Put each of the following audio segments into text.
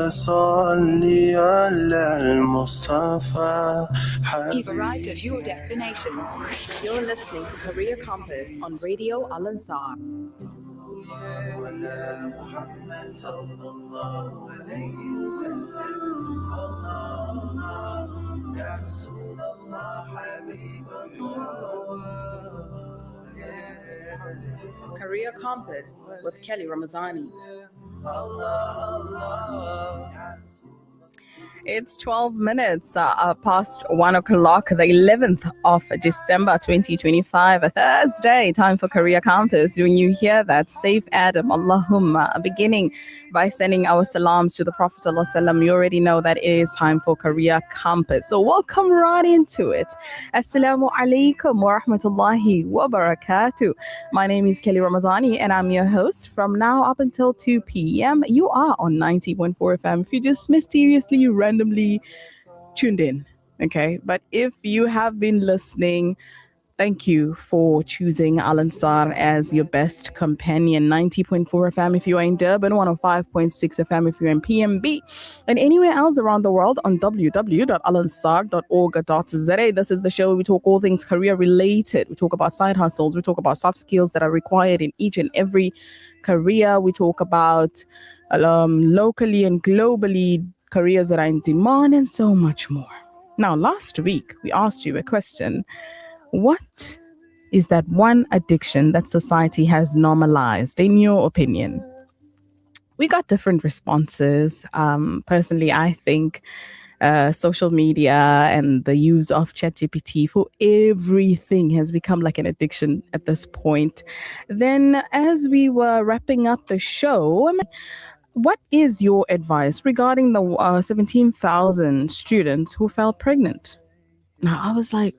صل على المصطفى. You've arrived at your destination. You're listening to Career Compass on Radio Al Ansar. محمد صلى الله عليه وسلم. الله يا رسول الله حبيب الله. Career Compass with Kelly Ramazani. It's 12 minutes past 1 o'clock, the 11th of December 2025, a Thursday, time for Career Compass. When you hear that, safe Adam, Allahumma, beginning by sending our salams to the Prophet ﷺ, you already know that it is time for Career Compass. So welcome right into it. Assalamu alaikum wa rahmatullahi wa barakatuh. My name is Kelly Ramazani and I'm your host. From now up until 2 p.m., you are on 90.4 FM. If you just mysteriously, randomly tuned in, okay? But if you have been listening, thank you for choosing Al Ansar as your best companion. 90.4 FM if you are in Durban, 105.6 FM if you're in PMB, and anywhere else around the world on www.alansar.org.za. This is the show where we talk all things career related. We talk about side hustles. We talk about soft skills that are required in each and every career. We talk about locally and globally careers that are in demand and so much more. Now, last week, we asked you a question. What is that one addiction that society has normalized, in your opinion? We got different responses. Personally, I think social media and the use of ChatGPT for everything has become like an addiction at this point. Then, as we were wrapping up the show, what is your advice regarding the 17,000 students who fell pregnant? Now, I was like,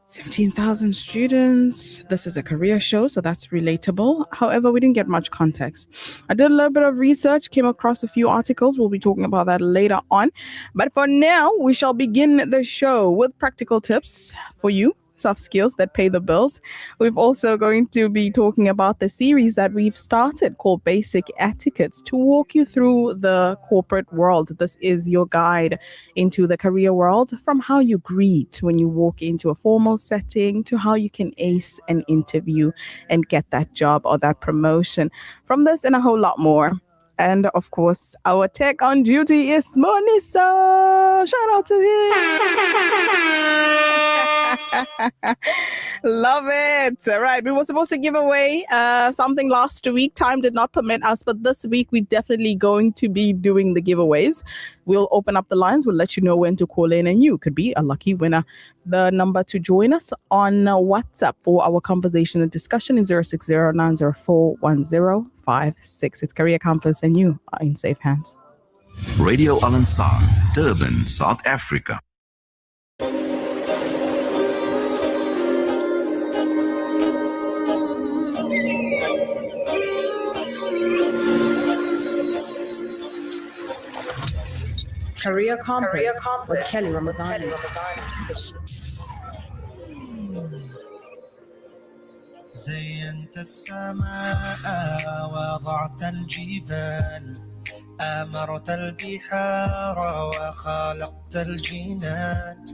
17,000 students. This is a career show, so that's relatable. However, we didn't get much context. I did a little bit of research, came across a few articles. We'll be talking about that later on. But for now, we shall begin the show with practical tips for you. Soft skills that pay the bills. We've also going to be talking about the series that we've started called Basic Etiquettes to walk you through the corporate world. This is your guide into the career world, from how you greet when you walk into a formal setting to how you can ace an interview and get that job or that promotion. From this and a whole lot more. And of course, our tech on duty is Monisa. Shout out to him. Love it. All right. We were supposed to give away something last week. Time did not permit us, but this week we're definitely going to be doing the giveaways. We'll open up the lines. We'll let you know when to call in and you could be a lucky winner. The number to join us on WhatsApp for our conversation and discussion is 0609041056. It's Career Compass and you are in safe hands. Radio Al Ansar, Durban, South Africa. Career Compass with Kelly Ramazani. زينت السماء وضعت الجبال أمرت البحار وخلقت الجنان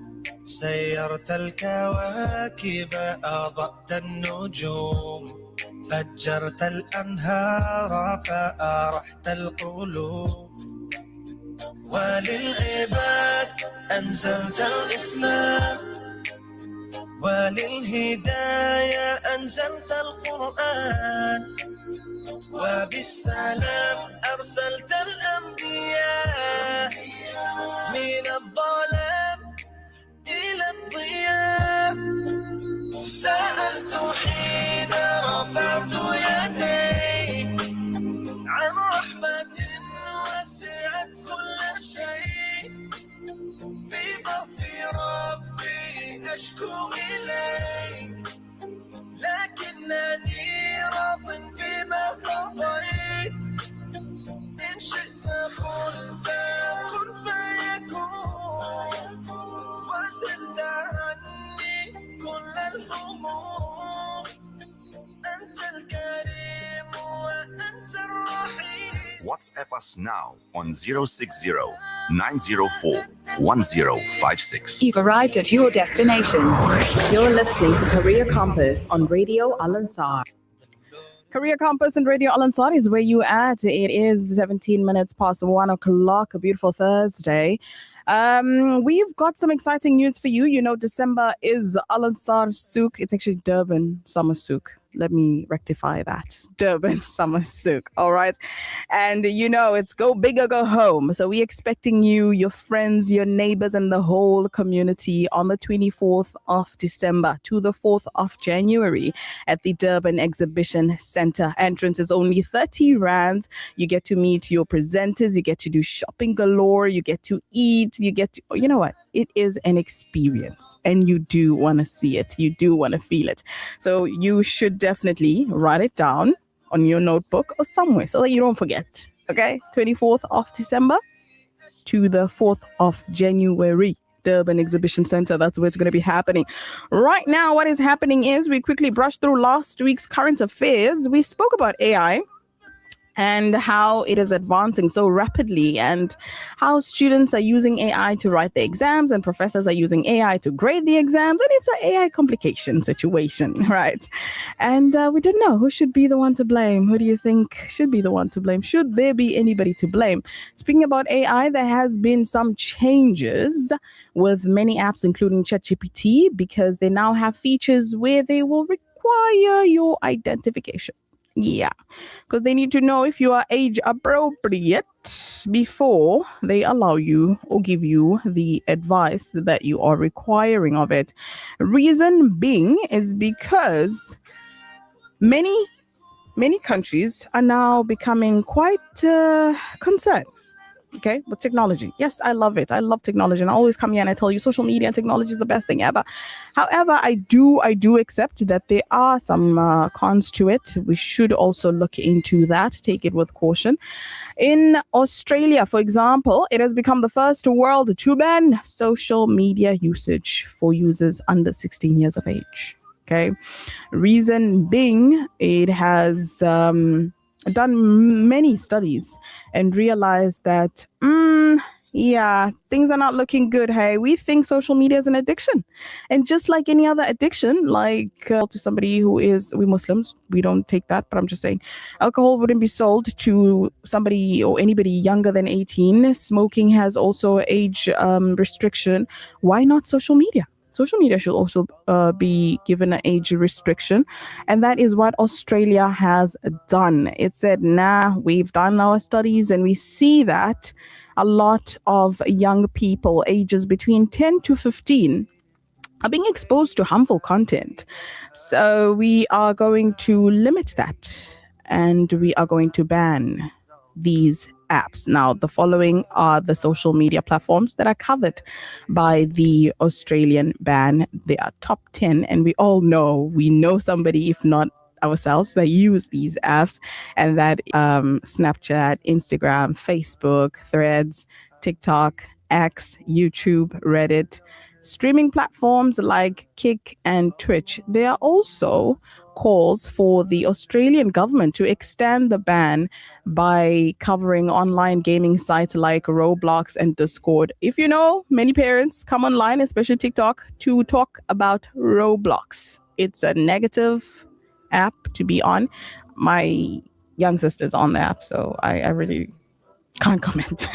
سيرت الكواكب أضأت النجوم فجرت الأنهار فأرحت القلوب وللعباد أنزلت الإسلام وللهداية أنزلت القرآن وبالسلام أرسلت الأنبياء من الظلام إلى الضياء سألت حين رفعت يدي عن رحمة وسعت كل شيء في ضعف ربي أشكو إليك لكنني راض بما قضيت إن شئت WhatsApp us now on 060 904 1056. You've arrived at your destination. You're listening to Career Compass on Radio Al Ansar. Career Compass and Radio Al Ansar is where you at. It is 17 minutes past 1 o'clock, a beautiful Thursday. We've got some exciting news for you. You know, December is Al Ansar Souk. It's actually Durban Summer Souk. Let me rectify that. Durban Summer Souk. All right. And you know, it's go big or go home. So we're expecting you, your friends, your neighbors, and the whole community on the 24th of December to the 4th of January at the Durban Exhibition Center. Entrance is only 30 rands. You get to meet your presenters. You get to do shopping galore. You get to eat. You get to, you know what? It is an experience and you do want to see it. You do want to feel it. So you should definitely write it down on your notebook or somewhere so that you don't forget. Okay, 24th of December to the 4th of January, Durban Exhibition Center. That's where it's going to be happening. Right now, what is happening is we quickly brushed through last week's current affairs. We spoke about AI and how it is advancing so rapidly and how students are using AI to write the exams and professors are using AI to grade the exams. And it's an AI complication situation, right? And we didn't know who should be the one to blame. Who do you think should be the one to blame? Should there be anybody to blame? Speaking about AI, there has been some changes with many apps, including ChatGPT, because they now have features where they will require your identification. Yeah, because they need to know if you are age appropriate before they allow you or give you the advice that you are requiring of it. Reason being is because many countries are now becoming quite concerned. Okay, with technology. Yes, I love it. I love technology. And I always come here and I tell you social media and technology is the best thing ever. However, I do accept that there are some cons to it. We should also look into that. Take it with caution. In Australia, for example, it has become the first world to ban social media usage for users under 16 years of age. Okay. Reason being, it has done many studies and realized that things are not looking good. Hey, we think social media is an addiction, and just like any other addiction, like to somebody who is, we Muslims, we don't take that, but I'm just saying alcohol wouldn't be sold to somebody or anybody younger than 18. Smoking has also age restriction. Why not social media? Social media should also be given an age restriction. And that is what Australia has done. It said, we've done our studies and we see that a lot of young people ages between 10 to 15 are being exposed to harmful content. So we are going to limit that and we are going to ban these apps. Now, the following are the social media platforms that are covered by the Australian ban. They are top 10, and we know somebody, if not ourselves, that use these apps, and that Snapchat, Instagram, Facebook, Threads, TikTok, X, YouTube, Reddit, streaming platforms like Kick and Twitch. There are also calls for the Australian government to extend the ban by covering online gaming sites like Roblox and Discord. If you know, many parents come online, especially TikTok, to talk about Roblox. It's a negative app to be on. My young sister's on the app, so I really can't comment.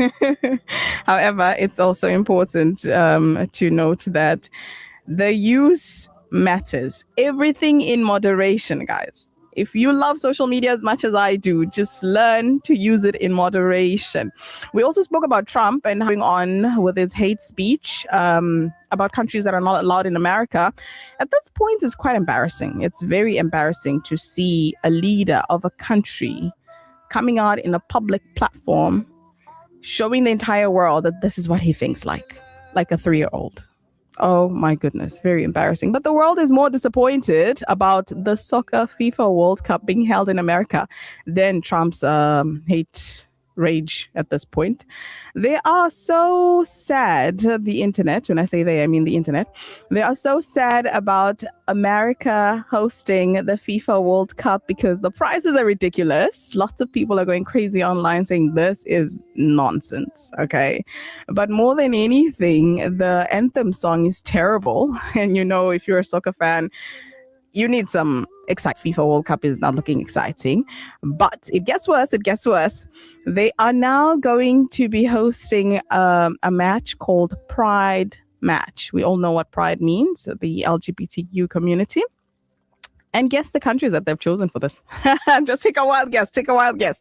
However, it's also important to note that the use matters. Everything in moderation, guys. If you love social media as much as I do, just learn to use it in moderation. We also spoke about Trump and going on with his hate speech about countries that are not allowed in America. At this point, it's quite embarrassing. It's very embarrassing to see a leader of a country coming out in a public platform, showing the entire world that this is what he thinks like a 3-year-old. Oh my goodness, very embarrassing. But the world is more disappointed about the soccer FIFA World Cup being held in America than Trump's hate rage at this point. They are so sad, the internet, when I say they, I mean the internet. They are so sad about America hosting the FIFA World Cup because the prices are ridiculous. Lots of people are going crazy online saying this is nonsense, okay? But more than anything, the anthem song is terrible. And you know, if you're a soccer fan, you need some exciting. FIFA World Cup is not looking exciting, but it gets worse. It gets worse. They are now going to be hosting a match called Pride Match. We all know what Pride means, the LGBTQ community. And guess the countries that they've chosen for this. Just take a wild guess. Take a wild guess.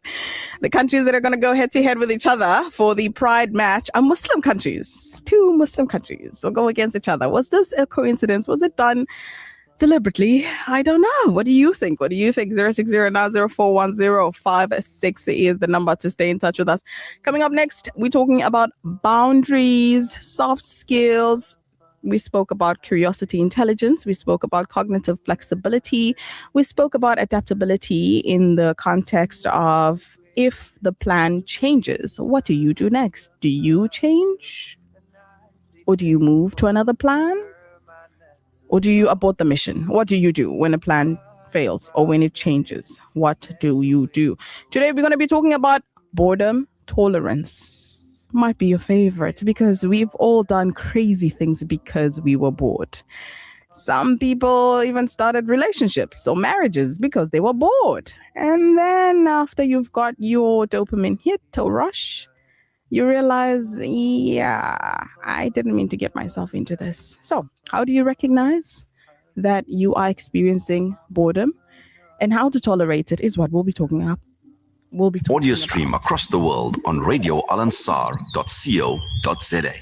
The countries that are going to go head to head with each other for the Pride Match are Muslim countries. 2 Muslim countries will go against each other. Was this a coincidence? Was it done deliberately? I don't know. What do you think? What do you think? 06090410556 is the number to stay in touch with us. Coming up next, we're talking about boundaries, soft skills. We spoke about curiosity intelligence. We spoke about cognitive flexibility. We spoke about adaptability in the context of if the plan changes, what do you do next? Do you change? Or do you move to another plan? Or do you abort the mission? What do you do when a plan fails or when it changes? What do you do? Today, we're going to be talking about boredom tolerance. Might be your favorite because we've all done crazy things because we were bored. Some people even started relationships or marriages because they were bored. And then after you've got your dopamine hit or rush, you realize, yeah, I didn't mean to get myself into this. So how do you recognize that you are experiencing boredom? And how to tolerate it is what we'll be talking about. Audio stream across the world on radioalansar.co.za.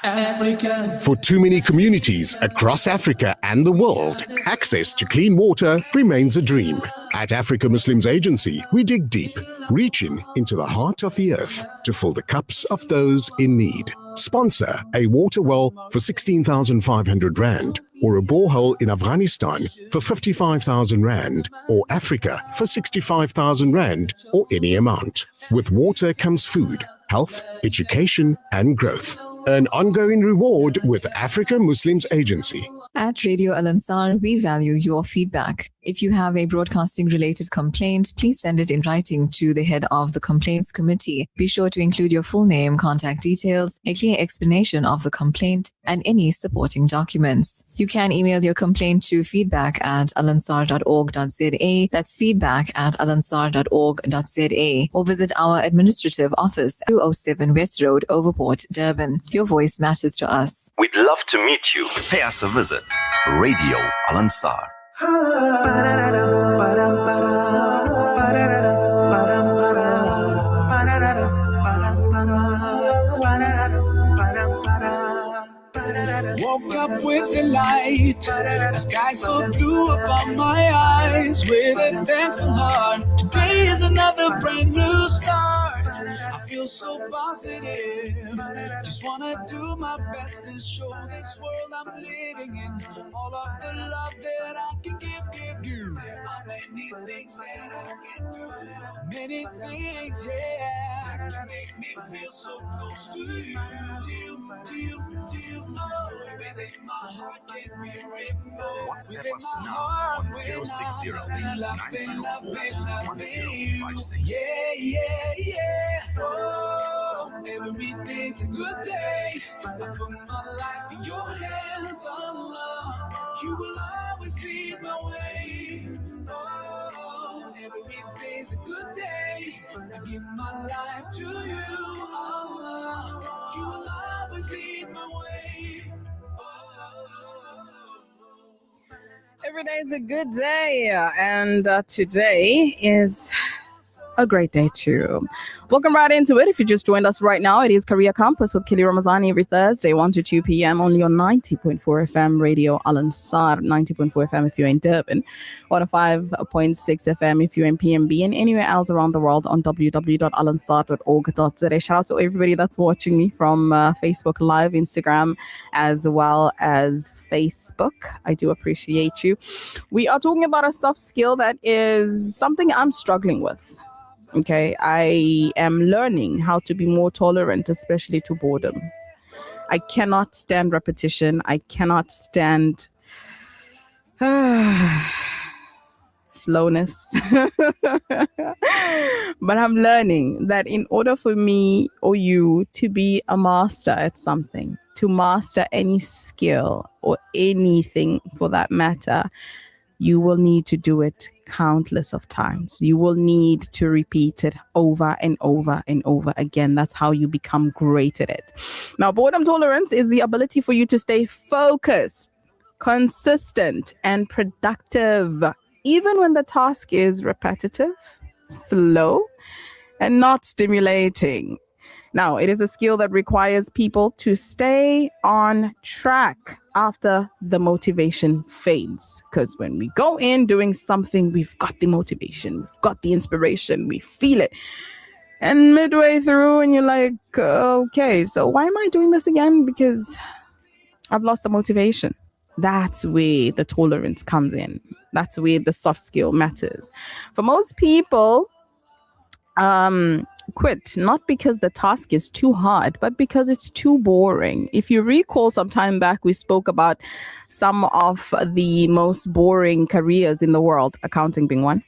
Africa. For too many communities across Africa and the world, access to clean water remains a dream. At Africa Muslims Agency, we dig deep, reaching into the heart of the earth to fill the cups of those in need. Sponsor a water well for 16,500 Rand, or a borehole in Afghanistan for 55,000 Rand, or Africa for 65,000 Rand, or any amount. With water comes food, health, education, and growth. An ongoing reward with Africa Muslims Agency. At Radio Al Ansar, we value your feedback. If you have a broadcasting-related complaint, please send it in writing to the head of the Complaints Committee. Be sure to include your full name, contact details, a clear explanation of the complaint, and any supporting documents. You can email your complaint to feedback@alansar.org.za. That's feedback@alansar.org.za. Or visit our administrative office, 207 West Road, Overport, Durban. Your voice matters to us. We'd love to meet you. Pay us a visit. Radio Al Ansar. Woke up with the light, a sky so blue upon my eyes. With a thankful heart, today is another brand new start. I feel so positive, just wanna do my best and show this world I'm living in all of the love that I can give. There are many things that I can do, many things, yeah, can make me feel so close to you. Oh, within my heart can be removed. WhatsApp us now on 060-904-1056. Yeah. Oh, every day's a good day. I put my life in your hands, Allah. You will always lead my way. Oh, every day's a good day. I give my life to you, Allah. You will always lead my way. Every day is a good day, and today is a great day too. Welcome right into it. If you just joined us right now, it is Career Campus with Kili Ramazani every Thursday, 1 to 2 p.m. only on 90.4 FM Radio Al Ansar, 90.4 FM if you're in Durban, 105.6 FM if you're in PMB, and anywhere else around the world on www.alansar.org.za. Shout out to everybody that's watching me from Facebook Live, Instagram, as well as Facebook. I do appreciate you. We are talking about a soft skill that is something I'm struggling with. Okay, I am learning how to be more tolerant, especially to boredom. I cannot stand repetition. I cannot stand slowness. But I'm learning that in order for me or you to be a master at something, to master any skill or anything for that matter, you will need to do it countless of times. You will need to repeat it over and over and over again. That's how you become great at it. Now, boredom tolerance is the ability for you to stay focused, consistent, and productive, even when the task is repetitive, slow, and not stimulating. Now, it is a skill that requires people to stay on track after the motivation fades. Because when we go in doing something, we've got the motivation, we've got the inspiration, we feel it. And midway through, and you're like, okay, so why am I doing this again? Because I've lost the motivation. That's where the tolerance comes in. That's where the soft skill matters. For most people, quit not because the task is too hard, but because it's too boring. If you recall, some time back we spoke about some of the most boring careers in the world, accounting being one.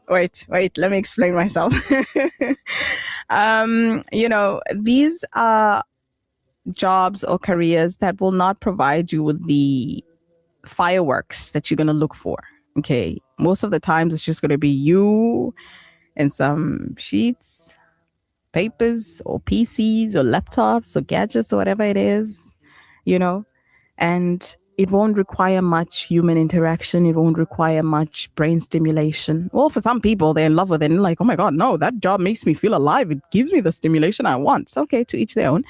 wait, let me explain myself. These are jobs or careers that will not provide you with the fireworks that you're going to look for. Okay, most of the times it's just going to be you and some sheets, papers, or PCs, or laptops, or gadgets, or whatever it is, and it won't require much human interaction. It won't require much brain stimulation. Well, for some people, they're in love with it and like, oh my God, no, that job makes me feel alive. It gives me the stimulation I want. It's okay, to each their own.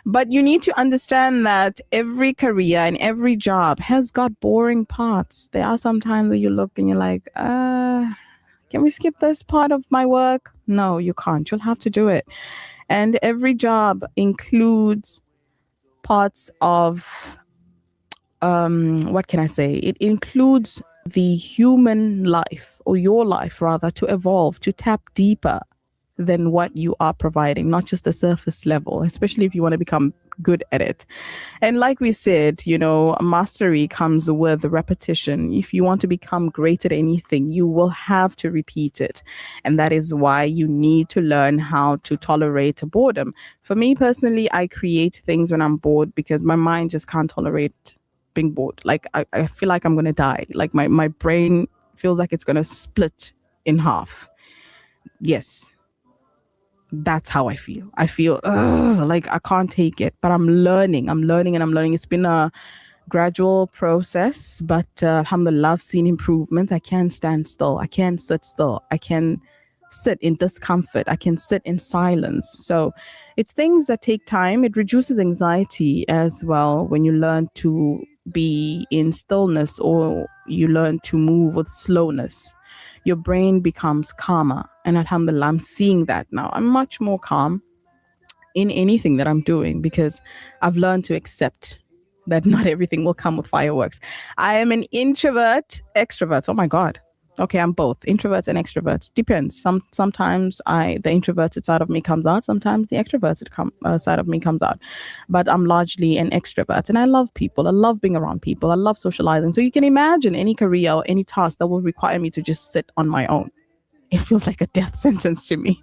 But you need to understand that every career and every job has got boring parts. There are some times where you look and you're like, can we skip this part of my work? No, you can't. You'll have to do it. And every job includes parts of, what can I say? It includes the human life, or your life rather, to evolve, to tap deeper than what you are providing, not just the surface level, especially if you want to become good at it. And like we said, mastery comes with repetition. If you want to become great at anything, you will have to repeat it. And that is why you need to learn how to tolerate boredom. For me personally, I create things when I'm bored because my mind just can't tolerate being bored. Like I feel like I'm going to die. Like my brain feels like it's going to split in half. Yes. That's how I feel. I feel like I can't take it, but I'm learning. It's been a gradual process, but alhamdulillah, I've seen improvements. I can't stand still. I can't sit still. I can sit in discomfort. I can sit in silence. So it's things that take time. It reduces anxiety as well when you learn to be in stillness, or you learn to move with slowness. Your brain becomes calmer. And alhamdulillah, I'm seeing that now. I'm much more calm in anything that I'm doing because I've learned to accept that not everything will come with fireworks. I am an introvert, extrovert. Oh my God. Okay, I'm both introverts and extroverts. Depends. Sometimes the introverted side of me comes out. Sometimes the extroverted side of me comes out. But I'm largely an extrovert, and I love people. I love being around people. I love socializing. So you can imagine any career or any task that will require me to just sit on my own. It feels like a death sentence to me.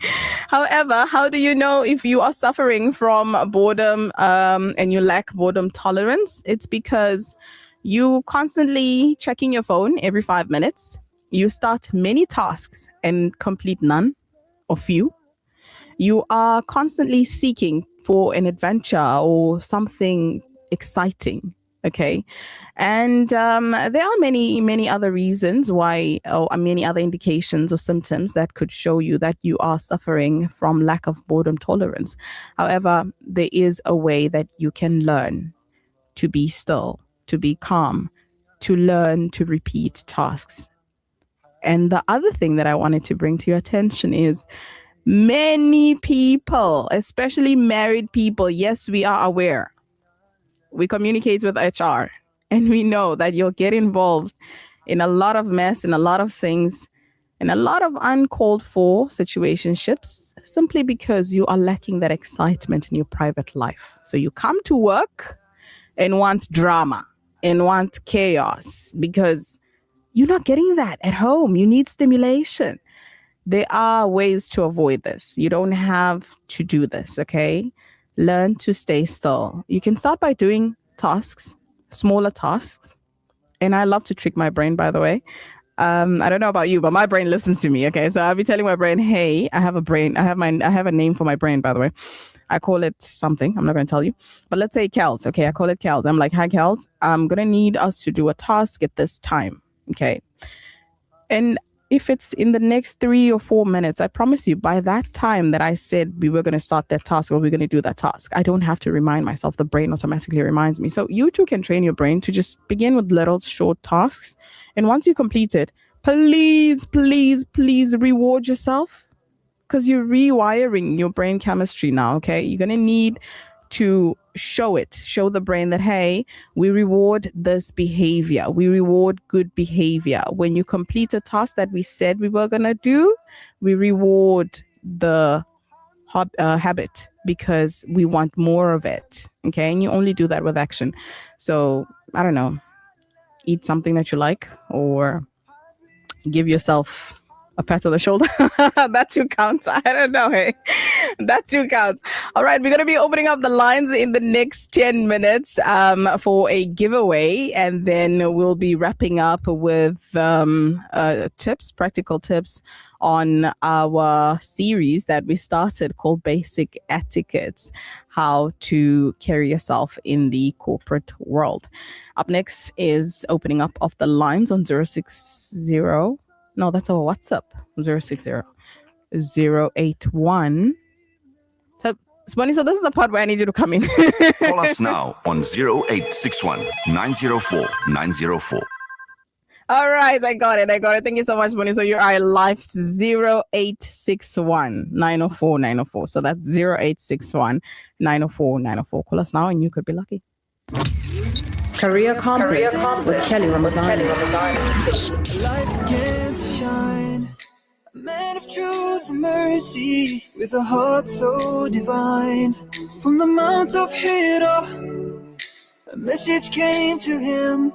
However, how do you know if you are suffering from boredom and you lack boredom tolerance? It's because you constantly checking your phone every 5 minutes. You start many tasks and complete none or few. You are constantly seeking for an adventure or something exciting. Okay. And there are many other reasons why, or many other indications or symptoms that could show you that you are suffering from lack of boredom tolerance. However, there is a way that you can learn to be still, to be calm, to learn to repeat tasks. And the other thing that I wanted to bring to your attention is many people, especially married people, yes, we are aware. We communicate with HR and we know that you'll get involved in a lot of mess and a lot of things and a lot of uncalled for situationships simply because you are lacking that excitement in your private life. So you come to work and want drama and want chaos because you're not getting that at home. You need stimulation. There are ways to avoid this. You don't have to do this, okay? Learn to stay still. You can start by doing tasks, smaller tasks. And I love to trick my brain, by the way. I don't know about you, but my brain listens to me. Okay, so I'll be telling my brain, "Hey, I have a brain. I have a name for my brain, by the way. I call it something. I'm not going to tell you, but let's say Kels. Okay, I call it Kels. I'm like, hi, Kels. I'm gonna need us to do a task at this time. Okay, and if it's in the next 3 or 4 minutes, I promise you, by that time that I said we were going to start that task or we're going to do that task, I don't have to remind myself. The brain automatically reminds me. So you too can train your brain to just begin with little short tasks. And once you complete it, please, please, please reward yourself because you're rewiring your brain chemistry now. Okay. You're going to need to show the brain that, hey, we reward this behavior. We reward good behavior. When you complete a task that we said we were going to do, we reward the habit because we want more of it. Okay. And you only do that with action. So I don't know, eat something that you like or give yourself a pat on the shoulder. That too counts. I don't know. Hey, that too counts. All right. We're going to be opening up the lines in the next 10 minutes for a giveaway. And then we'll be wrapping up with tips, practical tips on our series that we started called Basic Etiquettes, how to carry yourself in the corporate world. Up next is opening up of the lines on 060. No, that's our WhatsApp. 060 081. So, Spani, so this is the part where I need you to come in. Call us now on 0861 904 904. All right, I got it. Thank you so much, Spani. So you're our live 0861 904 904. So that's 0861 904 904. Call us now and you could be lucky. Career Compass with Kelly Ramazani. Light began to shine, a man of truth and mercy, with a heart so divine. From the Mount of Hira, a message came to him,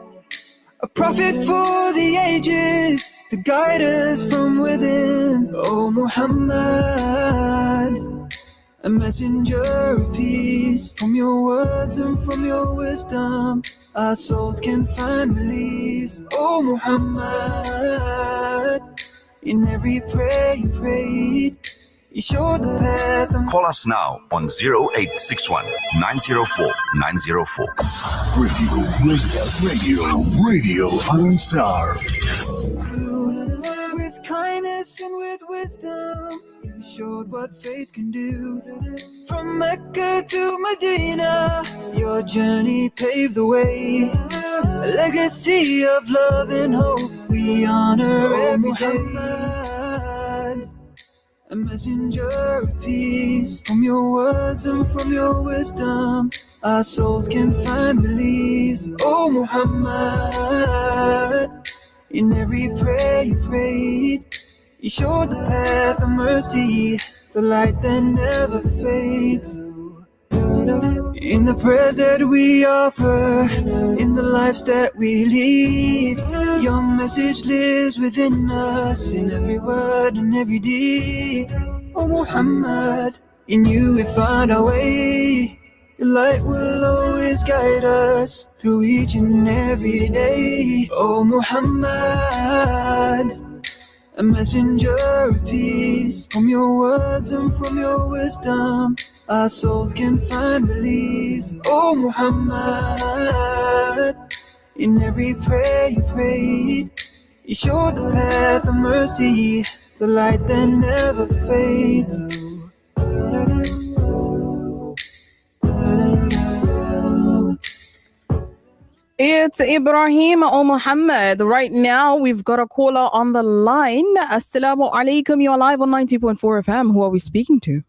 a prophet for the ages, to guide us from within. Oh Muhammad, a messenger of peace. From your words and from your wisdom, our souls can find release. Oh Muhammad, in every prayer you prayed, you showed the path. Call us now on 0861 904 904. Radio Al-Ansar. With kindness and with wisdom, you showed what faith can do. From Mecca to Medina, your journey paved the way. A legacy of love and hope we honor every day. A messenger of peace. From your words and from your wisdom, our souls can find release. Oh Muhammad, in every prayer you prayed, you showed the path of mercy, the light that never fades. In the prayers that we offer, in the lives that we lead, your message lives within us, in every word and every deed. Oh Muhammad, in you we find our way. Your light will always guide us through each and every day. Oh Muhammad, a messenger of peace. From your words and from your wisdom, our souls can find release. Oh Muhammad, in every prayer you prayed, you showed the path of mercy, the light that never fades. It's Ibrahim or Muhammad. Right now, we've got a caller on the line. Assalamu alaikum. You're live on 90.4 FM. Who are we speaking to?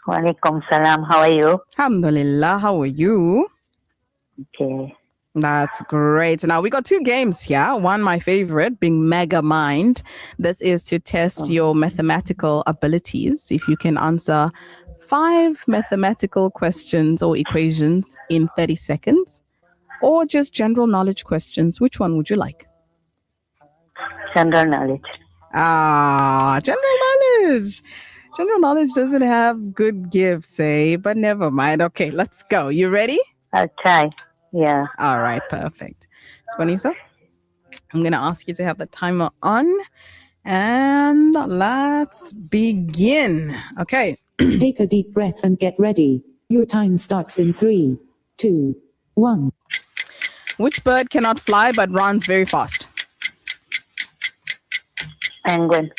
Walaikum salam. How are you? Alhamdulillah. How are you? Okay. That's great. Now we got two games here. One, my favorite, being Mega Mind. This is to test your mathematical abilities. If you can answer 5 mathematical questions or equations in 30 seconds, or just general knowledge questions, which one would you like? General knowledge. General knowledge. General knowledge doesn't have good gifts, eh? But never mind. Okay, let's go. You ready? I'll try. Yeah. All right, perfect. Swanisa, I'm going to ask you to have the timer on. And let's begin. Okay. Take a deep breath and get ready. Your time starts in 3, 2, 1. Which bird cannot fly but runs very fast? Penguin.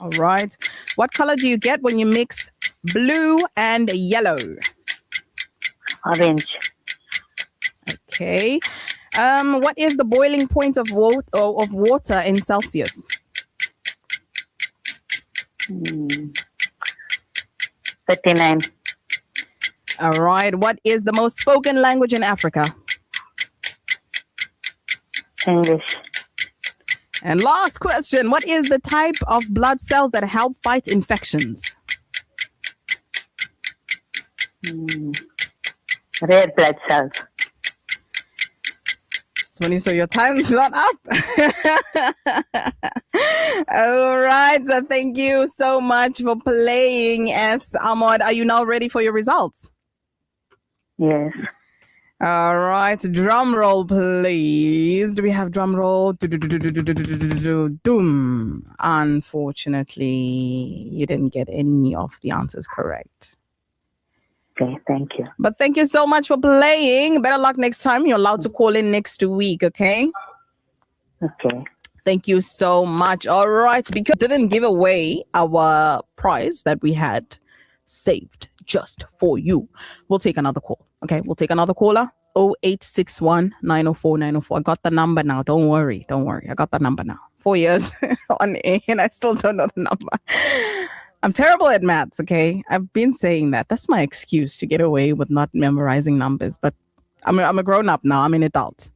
All right. What color do you get when you mix blue and yellow? Orange. Okay. What is the boiling point of water in Celsius? 39. All right. What is the most spoken language in Africa? English. And last question. What is the type of blood cells that help fight infections? Red blood cells. So your time is not up. All right. So thank you so much for playing. S. Ahmad, are you now ready for your results? Yes. All right. Drum roll, please. Do we have drum roll? Doom. Unfortunately, you didn't get any of the answers correct. Okay, thank you. But thank you so much for playing. Better luck next time. You're allowed to call in next week, okay? Okay. Thank you so much. All right. Because we didn't give away our prize that we had saved just for you. We'll take another call. Okay, we'll take another caller. 0861 904 904. I got the number now. Don't worry. I got the number now. 4 years on air and I still don't know the number. I'm terrible at maths, okay? I've been saying that. That's my excuse to get away with not memorizing numbers. But I'm a grown-up now. I'm an adult.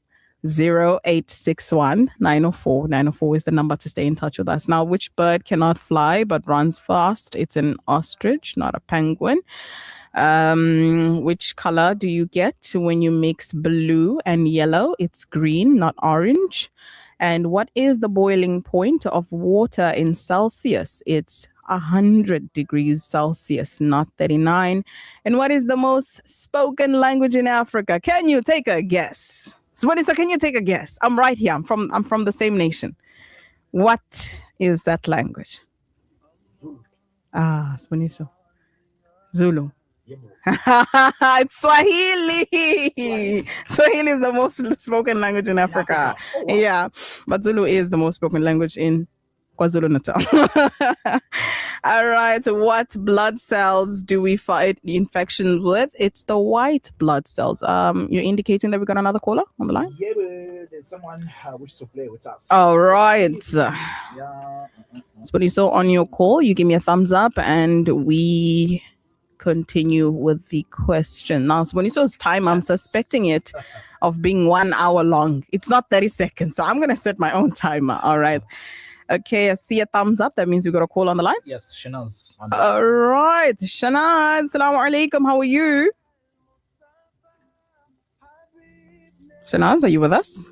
0861 904 904 is the number to stay in touch with us. Now, which bird cannot fly but runs fast? It's an ostrich, not a penguin. Which color do you get when you mix blue and yellow? It's green, not orange. And what is the boiling point of water in Celsius? It's 100 degrees Celsius, not 39. And what is the most spoken language in Africa? Can you take a guess? Swanisa, can you take a guess? I'm right here. I'm from the same nation. What is that language? Swanisa. Zulu. It's Swahili. Swahili is the most spoken language in Africa. Yeah, but Zulu is the most spoken language in KwaZulu-Natal. All right. What blood cells do we fight infections with? It's the white blood cells. You're indicating that we got another caller on the line? Yeah, there's someone wishes to play with us. All right. So you saw on your call, you give me a thumbs up and we continue with the question. Now, when you saw time, I'm suspecting it of being 1 hour long. It's not 30 seconds. So I'm going to set my own timer. All right. Okay, I see a thumbs up. That means we got a call on the line. Yes, Shanaz. All right. Shanaz, Assalamu alaikum. How are you? Shanaz, are you with us?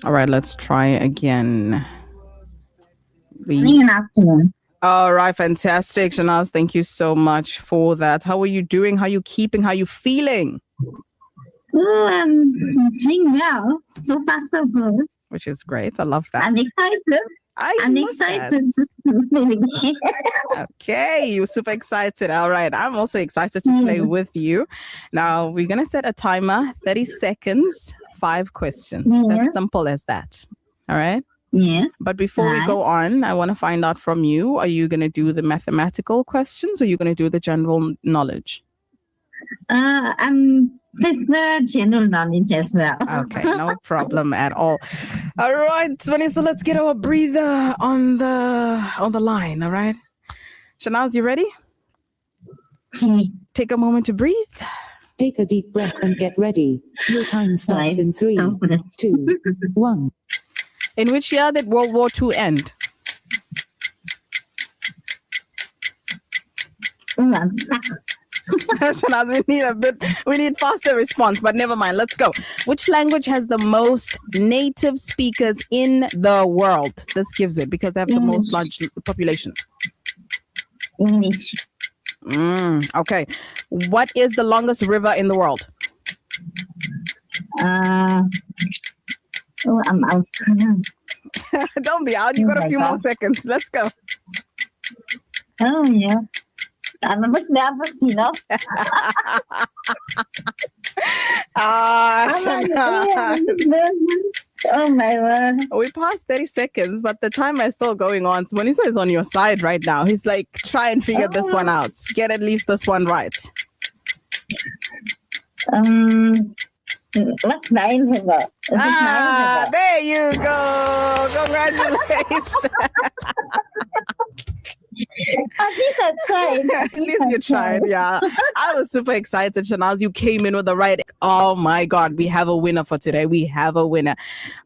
All right, let's try again. Good afternoon. All right, fantastic. Shanaz, thank you so much for that. How are you doing? How are you keeping? How are you feeling? I'm doing well. So far, so good. Which is great. I love that. I'm excited. I'm excited. Okay, you're super excited. All right. I'm also excited to play with you. Now, we're going to set a timer, 30 seconds, 5 questions. It's as simple as that. All right? Yeah. But before we go on, I want to find out from you, are you going to do the mathematical questions or are you going to do the general knowledge? I'm prefer general knowledge as well. Okay, no problem at all. All right, Svani, so let's get our breather on the line, all right? Shanaz, you ready? Take a moment to breathe. Take a deep breath and get ready. Your time starts in 3, 2, 1. In which year did World War II end? Shanaz, we need faster response, but never mind. Let's go. Which language has the most native speakers in the world? This gives it because they have the most large population. English. Okay. What is the longest river in the world? I'm out. Don't be out. You got a few more seconds. Let's go. Oh, yeah. I'm a bit nervous, you know. Oh my word. We passed 30 seconds, but the timer is still going on. So Monisa is on your side right now. He's like, try and figure this one out. Get at least this one right. What's Nile River? There you go. Congratulations. At least I tried. At least you tried, yeah. I was super excited, Shanaz. You came in with the right. Oh my God, we have a winner for today. We have a winner.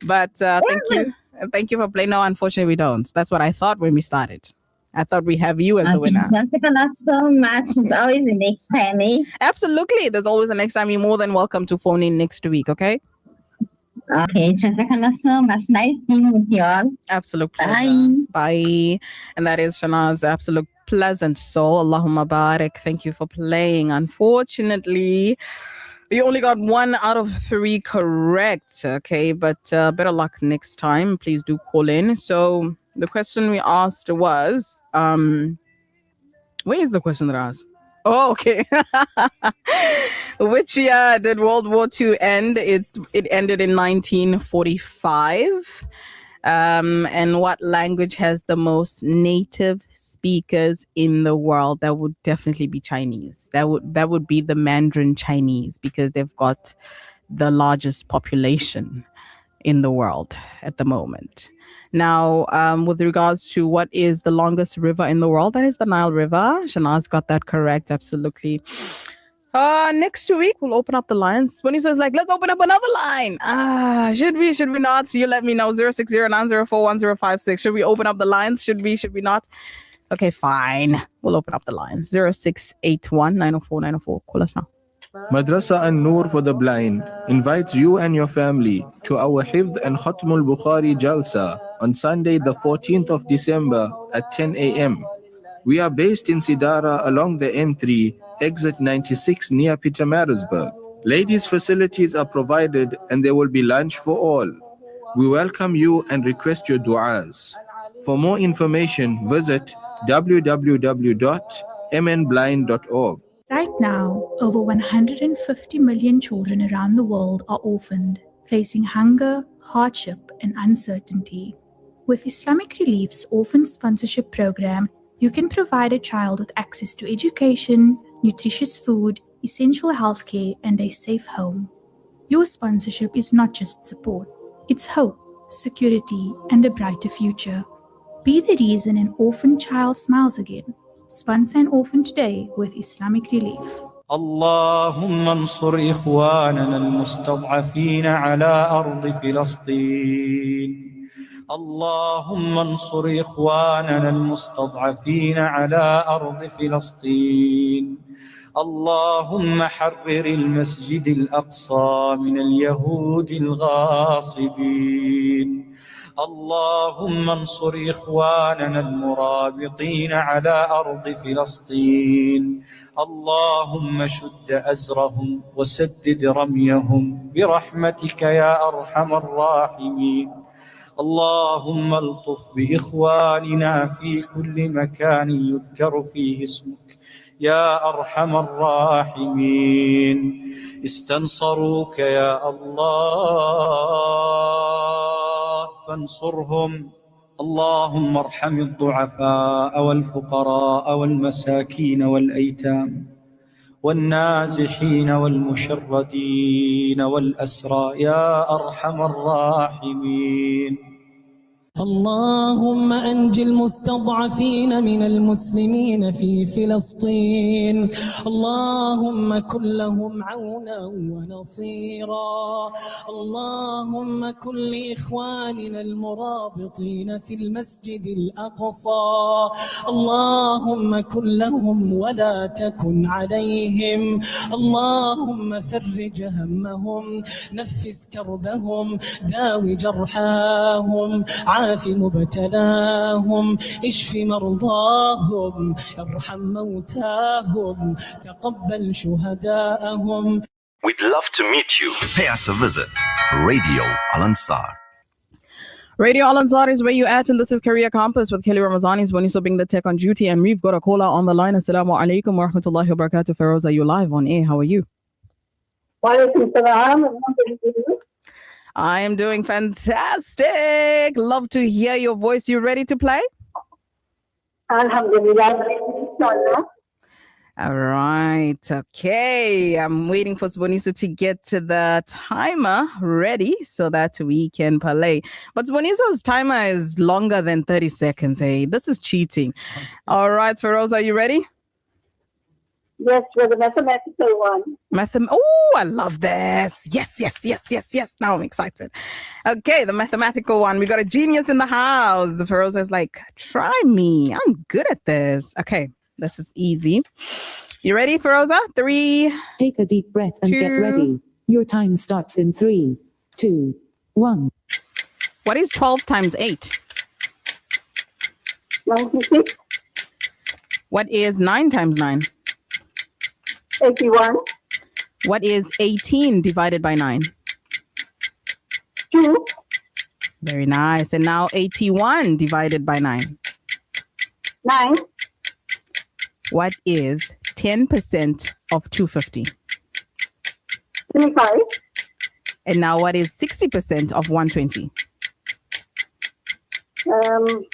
But thank you. Thank you for playing. No, unfortunately, we don't. That's what I thought when we started. I thought we have you as the winner. Thank you so much. It's always the next time, eh? Absolutely. There's always a next time. You're more than welcome to phone in next week, okay? Okay, Jazakallah so much. Nice being with you all. Absolute pleasure. Bye. And that is Shanaz's absolute pleasant soul. Allahumma barik. Thank you for playing. Unfortunately, you only got 1 out of 3 correct. Okay, but better luck next time. Please do call in. So the question we asked was, where is the question that I asked? Oh, okay. Which year did World War II end? It ended in 1945. And what language has the most native speakers in the world? That would definitely be Chinese. That would be the Mandarin Chinese because they've got the largest population in the world at the moment. Now, with regards to what is the longest river in the world, that is the Nile River. Shanaz got that correct, absolutely. Next week, we'll open up the lines. When he says, like, let's open up another line. Should we not? You let me know. 060-904-1056. Should we open up the lines? Should we not? Okay, fine. We'll open up the lines. 0681-904-904. Call us now. Madrasa An-Noor for the Blind invites you and your family to our Hifd and Khatm al-Bukhari Jalsa on Sunday the 14th of December at 10 a.m. We are based in Sidara along the N3, exit 96 near Pietermaritzburg. Ladies' facilities are provided and there will be lunch for all. We welcome you and request your du'as. For more information, visit www.mnblind.org. Right now, over 150 million children around the world are orphaned, facing hunger, hardship, and uncertainty. With Islamic Relief's Orphan Sponsorship Program, you can provide a child with access to education, nutritious food, essential healthcare, and a safe home. Your sponsorship is not just support, it's hope, security, and a brighter future. Be the reason an orphan child smiles again. Sponsor an orphan today with Islamic Relief. اللهم انصر إخواننا المستضعفين على أرض فلسطين. اللهم انصر إخواننا المستضعفين على أرض فلسطين. اللهم حرر المسجد الأقصى من اليهود الغاصبين. اللهم انصر إخواننا المرابطين على أرض فلسطين. اللهم شد أزرهم وسدد رميهم برحمتك يا أرحم الراحمين. اللهم الطف بإخواننا في كل مكان يذكر فيه اسمك يا أرحم الراحمين. استنصروك يا الله فانصرهم. اللهم ارحم الضعفاء والفقراء والمساكين والأيتام والنازحين والمشردين والأسرى يا أرحم الراحمين. اللهم أنج المستضعفين من المسلمين في فلسطين اللهم كن لهم عونا ونصيرا اللهم كن لإخواننا المرابطين في المسجد الأقصى اللهم كن لهم ولا تكن عليهم اللهم فرج همهم نفس كربهم داو جرحاهم عاف مبتلاهم اشف مرضاهم ارحم موتاهم تقبل شهداءهم. We'd love to meet you. Pay us a visit. Radio Al Ansar. Radio Al Ansar is where you at, and this is Career Compass with Kelly Ramazani. Is Boniso being the tech on duty, and we've got a caller on the line. Assalamu alaikum wa rahmatullahi wa barakatuh. Feroz, are you live on air? How are you? I am doing fantastic. Love to hear your voice. You ready to play? Alhamdulillah. All right. Okay. I'm waiting for Sboniso to get to the timer ready so that we can play. But Sboniso's timer is longer than 30 seconds. Hey, this is cheating. All right, Feroz, are you ready? Yes, for the mathematical one. Oh, I love this. Yes. Now I'm excited. Okay, the mathematical one. We got a genius in the house. Feroz is like, try me. I'm good at this. Okay, this is easy. You ready, Feroza? 3. Take a deep breath and get ready. Your time starts in 3, 2, 1. What is 12 times 8? 96. What is 9 times 9? 81. What is 18 divided by 9? 2. Very nice. And now 81 divided by 9? 9. What is 10% of 250? 25. And now what is 60% of 120? Okay,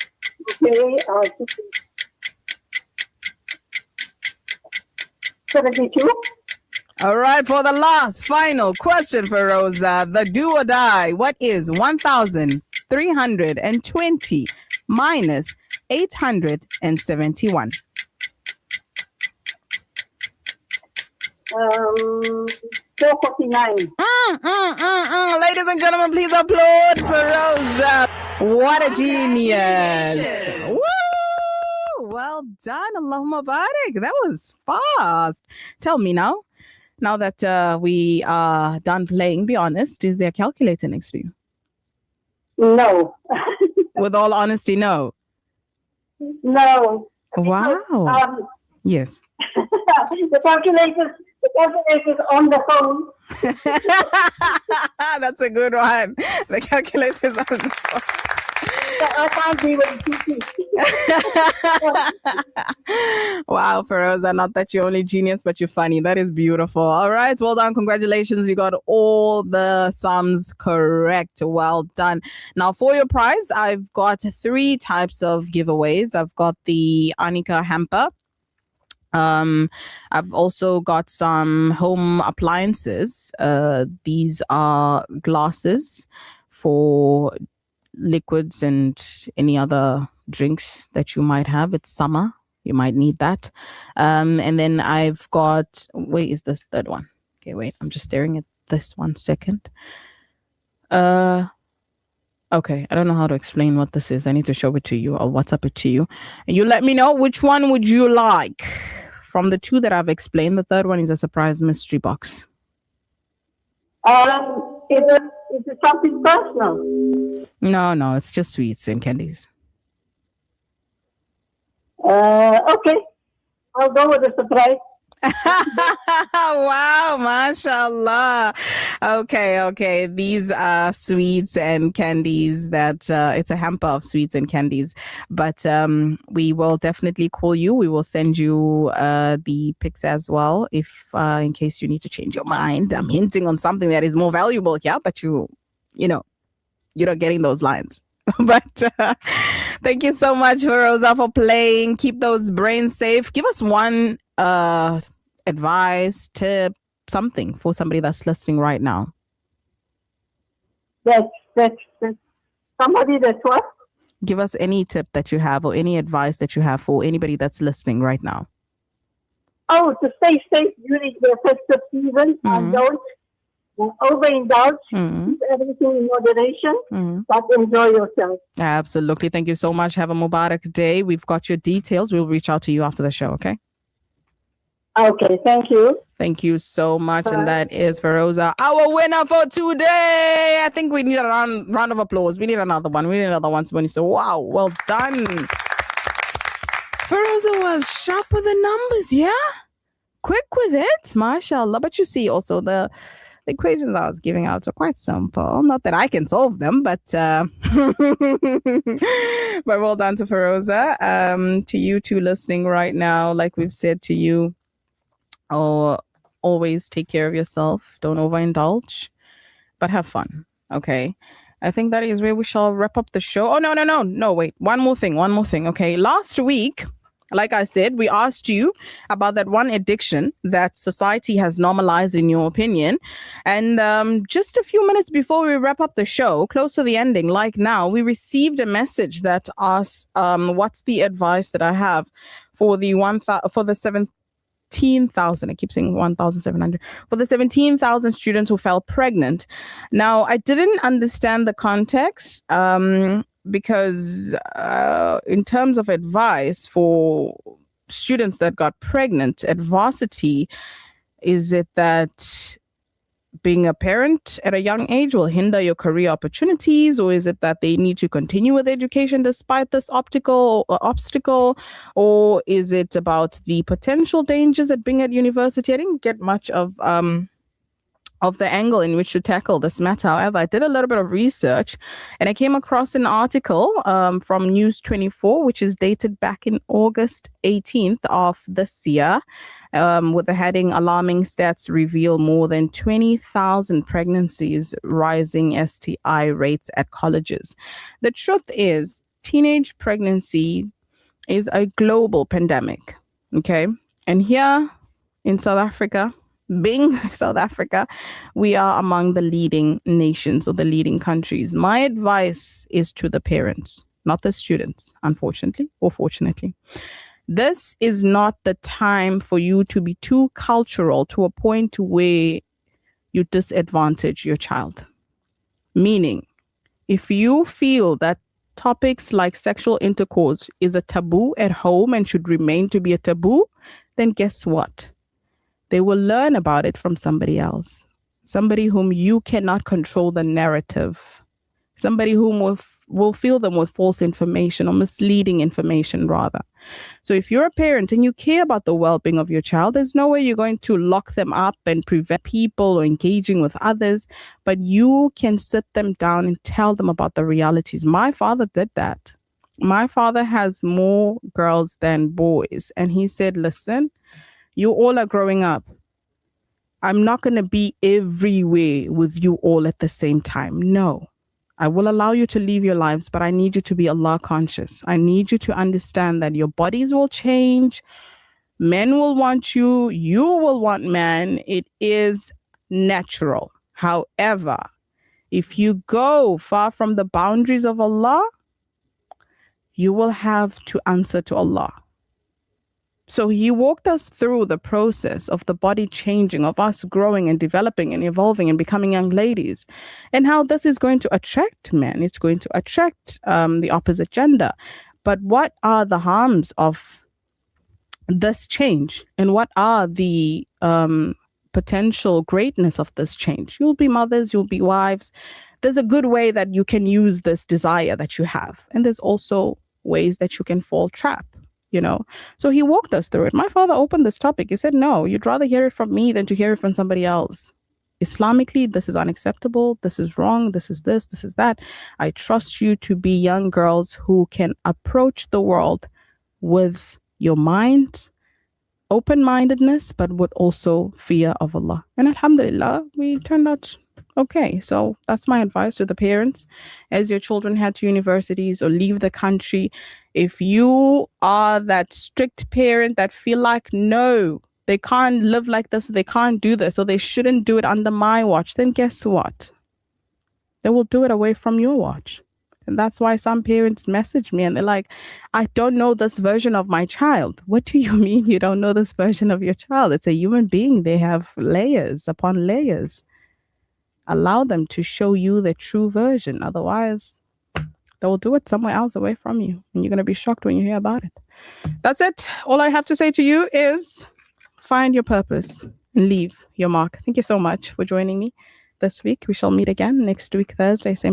72. All right, for the last final question for Rosa, the do or die. What is 1,320 minus 871? 449. Ladies and gentlemen, please applaud for Rosa. What a genius. Woo! Well done. Allahumma barik. That was fast. Tell me now that we are done playing, be honest, is there a calculator next to you? No. With all honesty, no. No. Wow. Yes. The calculator's on the phone. That's a good one. The calculator's on the phone. I can't be with Wow, Feroza, not that you're only genius, but you're funny. That is beautiful. All right, well done. Congratulations. You got all the sums correct. Well done. Now, for your prize, I've got 3 types of giveaways. I've got the Anika hamper. I've also got some home appliances. These are glasses for liquids and any other drinks that you might have. It's summer. You might need that. And then I've got, wait, is this third one? Okay, wait, I'm just staring at this 1 second. Okay, I don't know how to explain what this is. I need to show it to you. I'll WhatsApp it to you. And you let me know which one would you like. From the 2 that I've explained, the third one is a surprise mystery box. Is it something personal? No, it's just sweets and candies. Okay. I'll go with the surprise. Wow, mashallah. Okay. These are sweets and candies that it's a hamper of sweets and candies. But we will definitely call you. We will send you the pics as well if in case you need to change your mind. I'm hinting on something that is more valuable here, but you're not getting those lines. But thank you so much, Rosa, for playing. Keep those brains safe. Give us one advice, tip, something for somebody that's listening right now. That's somebody that's what? Give us any tip that you have or any advice that you have for anybody that's listening right now. Oh, to stay safe during the festive season and don't overindulge. Keep everything in moderation, but enjoy yourself. Absolutely. Thank you so much. Have a Mubarak day. We've got your details. We'll reach out to you after the show, okay? Okay, thank you. Thank you so much. And that is Feroza, our winner for today. I think we need a round of applause. We need another one. We need another one. So, wow, well done. Feroza was sharp with the numbers, yeah? Quick with it, mashallah. But you see also the equations I was giving out are quite simple. Not that I can solve them, but but well done to Feroza. To you two listening right now, like we've said to you, always take care of yourself. Don't overindulge, but have fun. Okay. I think that is where we shall wrap up the show. Oh, no, wait. One more thing. Okay. Last week, like I said, we asked you about that one addiction that society has normalized, in your opinion. And just a few minutes before we wrap up the show, close to the ending, like now, we received a message that asks, what's the advice that I have for the 17,000, I keep saying 1,700, for the 17,000 students who fell pregnant. Now, I didn't understand the context because in terms of advice for students that got pregnant at varsity, is it that being a parent at a young age will hinder your career opportunities, or is it that they need to continue with education despite this obstacle, or is it about the potential dangers at being at university? I didn't get much of the angle in which to tackle this matter. However, I did a little bit of research and I came across an article from News 24, which is dated back in August 18th of this year, with the heading "Alarming Stats Reveal More Than 20,000 Pregnancies, Rising STI Rates at Colleges." The truth is, teenage pregnancy is a global pandemic. Okay. And here in South Africa, being South Africa, we are among the leading nations or the leading countries. My advice is to the parents, not the students, unfortunately or fortunately. This is not the time for you to be too cultural to a point where you disadvantage your child. Meaning, if you feel that topics like sexual intercourse is a taboo at home and should remain to be a taboo, then guess what? They will learn about it from somebody else, somebody whom you cannot control the narrative, somebody whom will fill them with false information or misleading information rather. So if you're a parent and you care about the well-being of your child, there's no way you're going to lock them up and prevent people or engaging with others, but you can sit them down and tell them about the realities. My father did that. My father has more girls than boys. And he said, listen, you all are growing up. I'm not going to be everywhere with you all at the same time. No, I will allow you to live your lives, but I need you to be Allah conscious. I need you to understand that your bodies will change. Men will want you. You will want men. It is natural. However, if you go far from the boundaries of Allah, you will have to answer to Allah. So he walked us through the process of the body changing, of us growing and developing and evolving and becoming young ladies, and how this is going to attract men. It's going to attract the opposite gender. But what are the harms of this change? And what are the potential greatness of this change? You'll be mothers, you'll be wives. There's a good way that you can use this desire that you have. And there's also ways that you can fall trap. So he walked us through it. My father opened this topic. He said, no, you'd rather hear it from me than to hear it from somebody else. Islamically, this is unacceptable. This is wrong. This is this. This is that. I trust you to be young girls who can approach the world with your minds, open-mindedness, but with also fear of Allah. And alhamdulillah, we turned out okay. So that's my advice to the parents. As your children head to universities or leave the country, if you are that strict parent that feel like, no, they can't live like this, they can't do this, or they shouldn't do it under my watch, then guess what? They will do it away from your watch. And that's why some parents message me and they're like, I don't know this version of my child. What do you mean you don't know this version of your child? It's a human being. They have layers upon layers. Allow them to show you the true version. Otherwise, they'll do it somewhere else away from you. And you're going to be shocked when you hear about it. That's it. All I have to say to you is find your purpose and leave your mark. Thank you so much for joining me this week. We shall meet again next week, Thursday, same